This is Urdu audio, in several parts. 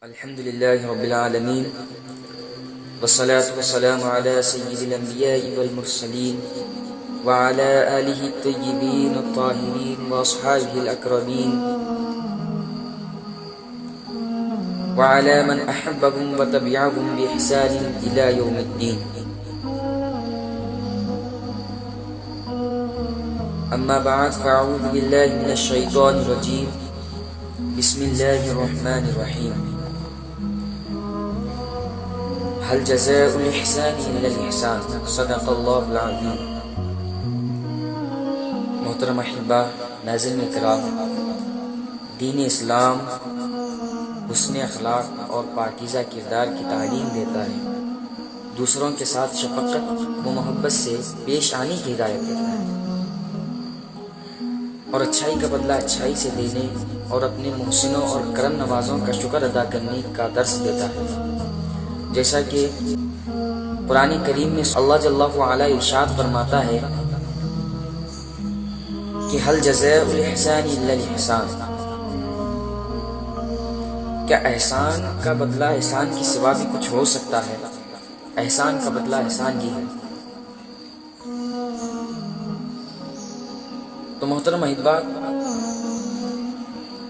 الحمد لله رب العالمين والصلاة والسلام على سيد الأنبياء والمرسلين وعلى آله الطيبين الطاهرين وأصحابه الأكرمين وعلى من أحبهم وتبعهم بإحسان إلى يوم الدين. أما بعد فأعوذ بالله من الشيطان الرجيم. بسم الله الرحمن الرحيم. هل جزاء الإحسان إلا الإحسان. صدق اللہ العظیم. محترم احبہ، ناظرین کرام، دین اسلام حسن اخلاق اور پاکیزہ کردار کی تعلیم دیتا ہے، دوسروں کے ساتھ شفقت و محبت سے پیش آنے کی ہدایت دیتا ہے، اور اچھائی کا بدلہ اچھائی سے دینے اور اپنے محسنوں اور کرم نوازوں کا شکر ادا کرنے کا درس دیتا ہے. جیسا کہ قرآن کریم میں اللہ جل وعلا ارشاد فرماتا ہے کہ هل جزاء الإحسان إلا الإحسان. کیا احسان کا بدلہ احسان کی سوا بھی کچھ ہو سکتا ہے؟ احسان کا بدلہ احسان ہی ہے. تو محترم احباب،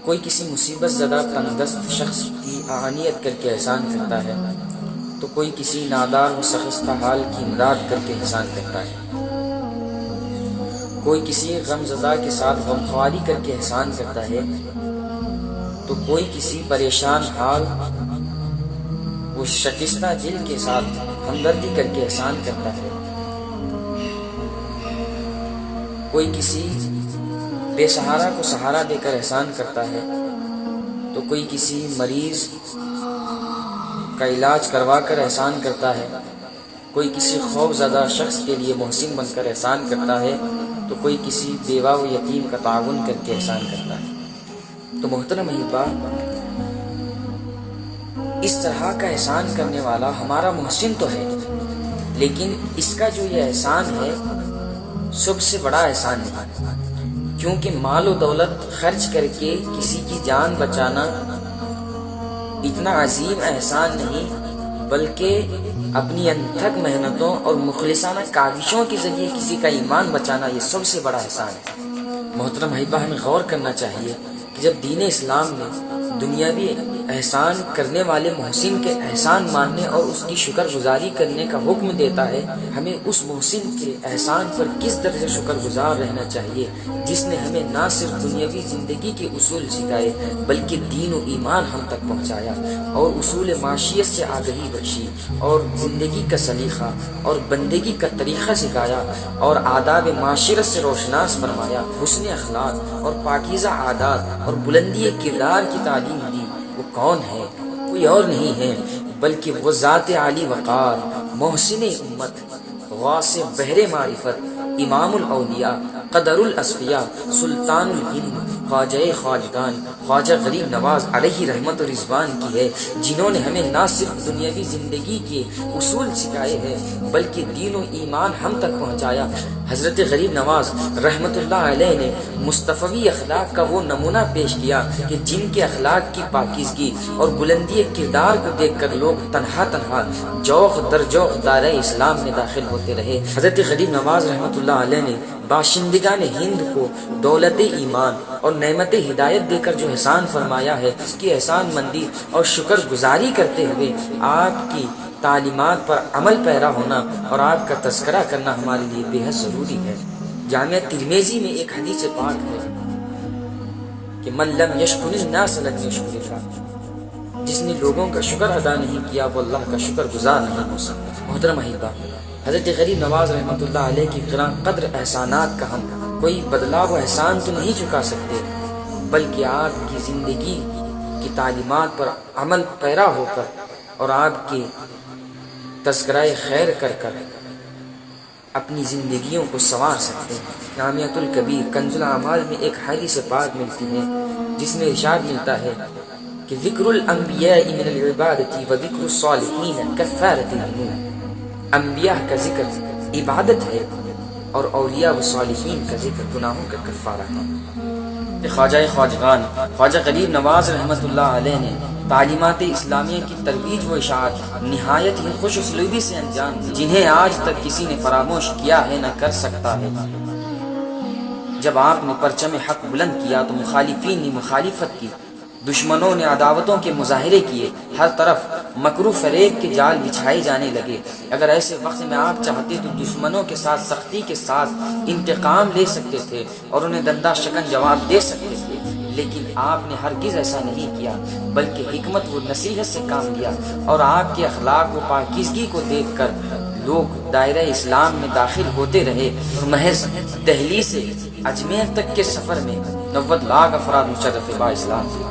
کوئی کسی مصیبت زدہ تنگدست شخص کی اعانیت کر کے احسان کرتا ہے تو کوئی کسی نادار و شکستہ حال کی امداد کر کے احسان کرتا ہے. کوئی کسی غم زدہ کے ساتھ غمخواری کر کے احسان کرتا ہے تو کوئی کسی پریشان حال و شکستہ دل کے ساتھ ہمدردی کر کے احسان کرتا ہے. کوئی کسی بے سہارا کو سہارا دے کر احسان کرتا ہے تو کوئی کسی مریض کا علاج کروا کر احسان کرتا ہے. کوئی کسی خوف زدہ شخص کے لیے محسن بن کر احسان کرتا ہے تو کوئی کسی بیوہ و یتیم کا تعاون کر کے احسان کرتا ہے. تو محترم احبہ، اس طرح کا احسان کرنے والا ہمارا محسن تو ہے، لیکن اس کا جو یہ احسان ہے سب سے بڑا احسان نہیں، کیونکہ مال و دولت خرچ کر کے کسی کی جان بچانا اتنا عظیم احسان نہیں، بلکہ اپنی انتھک محنتوں اور مخلصانہ کاوشوں کے ذریعے کسی کا ایمان بچانا یہ سب سے بڑا احسان ہے. محترم احبہ، ہمیں غور کرنا چاہیے کہ جب دین اسلام میں دنیاوی احسان کرنے والے محسن کے احسان ماننے اور اس کی شکر گزاری کرنے کا حکم دیتا ہے، ہمیں اس محسن کے احسان پر کس درجے شکر گزار رہنا چاہیے جس نے ہمیں نہ صرف دنیاوی زندگی کے اصول سکھائے بلکہ دین و ایمان ہم تک پہنچایا اور اصول معاشیت سے آگہی بخشی اور زندگی کا سلیقہ اور بندگی کا طریقہ سکھایا اور آداب معاشرت سے روشناس فرمایا، حسن اخلاق اور پاکیزہ عادات اور بلندی کردار کی تعلیم دی. وہ کون ہے؟ کوئی اور نہیں ہے بلکہ وہ ذات عالی وقار، محسن امت، غاص بحر معرفت، امام الاولیاء، قدر الاصفیاء، سلطان الہند، خواجہ خواجگان، خواجہ غریب نواز علیہ رحمت و رضوان کی ہے، جنہوں نے ہمیں نہ صرف دنیاوی زندگی کے اصول سکھائے ہیں بلکہ دین و ایمان ہم تک پہنچایا. حضرت غریب نواز رحمت اللہ علیہ نے مصطفی اخلاق کا وہ نمونہ پیش کیا کہ جن کے اخلاق کی پاکیزگی اور بلندی کردار کو دیکھ کر لوگ تنہا جوخ در جوخ دائرہ اسلام میں داخل ہوتے رہے. حضرت غریب نواز رحمت اللہ علیہ نے باشندگان ہند کو دولت ایمان اور نعمت ہدایت دے کر جو احسان فرمایا ہے، اس کی احسان مندی اور شکر گزاری کرتے ہوئے آپ کی تعلیمات پر عمل پیرا ہونا اور آپ کا تذکرہ کرنا ہمارے لیے بے حد ضروری ہے. جامعہ ترمذی میں ایک حدیث پاک ہے کہ من لم یشکر الناس لم یشکر اللہ. جس نے لوگوں کا شکر ادا نہیں کیا وہ اللہ کا شکر گزار نہیں ہو سکتا. محترم احبہ، حضرت غریب نواز رحمت اللہ علیہ کی گراں قدر احسانات کا ہم کوئی بدلہ و احسان تو نہیں چکا سکتے، بلکہ آپ کی زندگی کی تعلیمات پر عمل پیرا ہو کر اور آپ کی تذکرہ خیر کر کر اپنی زندگیوں کو سنوار سکتے ہیں. جامعۃ الکبیر کنز الاعمال میں ایک حدیث پاک ملتی ہے جس میں ارشاد ملتا ہے کہ ذکر الانبیاء من العبادت و ذکر الصالحین کفارۃ للذنوب. انبیاء کا ذکر عبادت ہے اور اولیاء و صالحین کا ذکر گناہوں کا کفارہ ہے. خواجہ خواجگان خواجہ غریب نواز رحمت اللہ علیہ نے تعلیمات اسلامیہ کی ترویج و اشاعت نہایت ہی خوش اسلوبی سے انجام دی، جنہیں آج تک کسی نے فراموش کیا ہے نہ کر سکتا ہے۔ جب آپ نے پرچم حق بلند کیا تو مخالفین نے مخالفت کی، دشمنوں نے عداوتوں کے مظاہرے کیے، ہر طرف مکر و فریب کے جال بچھائے جانے لگے۔ اگر ایسے وقت میں آپ چاہتے تو دشمنوں کے ساتھ سختی کے ساتھ انتقام لے سکتے تھے اور انہیں دندہ شکن جواب دے سکتے تھے، لیکن آپ نے ہرگز ایسا نہیں کیا، بلکہ حکمت و نصیحت سے کام لیا، اور آپ کے اخلاق و پاکیزگی کو دیکھ کر لوگ دائرہ اسلام میں داخل ہوتے رہے، اور محض دہلی سے اجمیر تک کے سفر میں 90 لاکھ افراد مشرف با اسلام تھے۔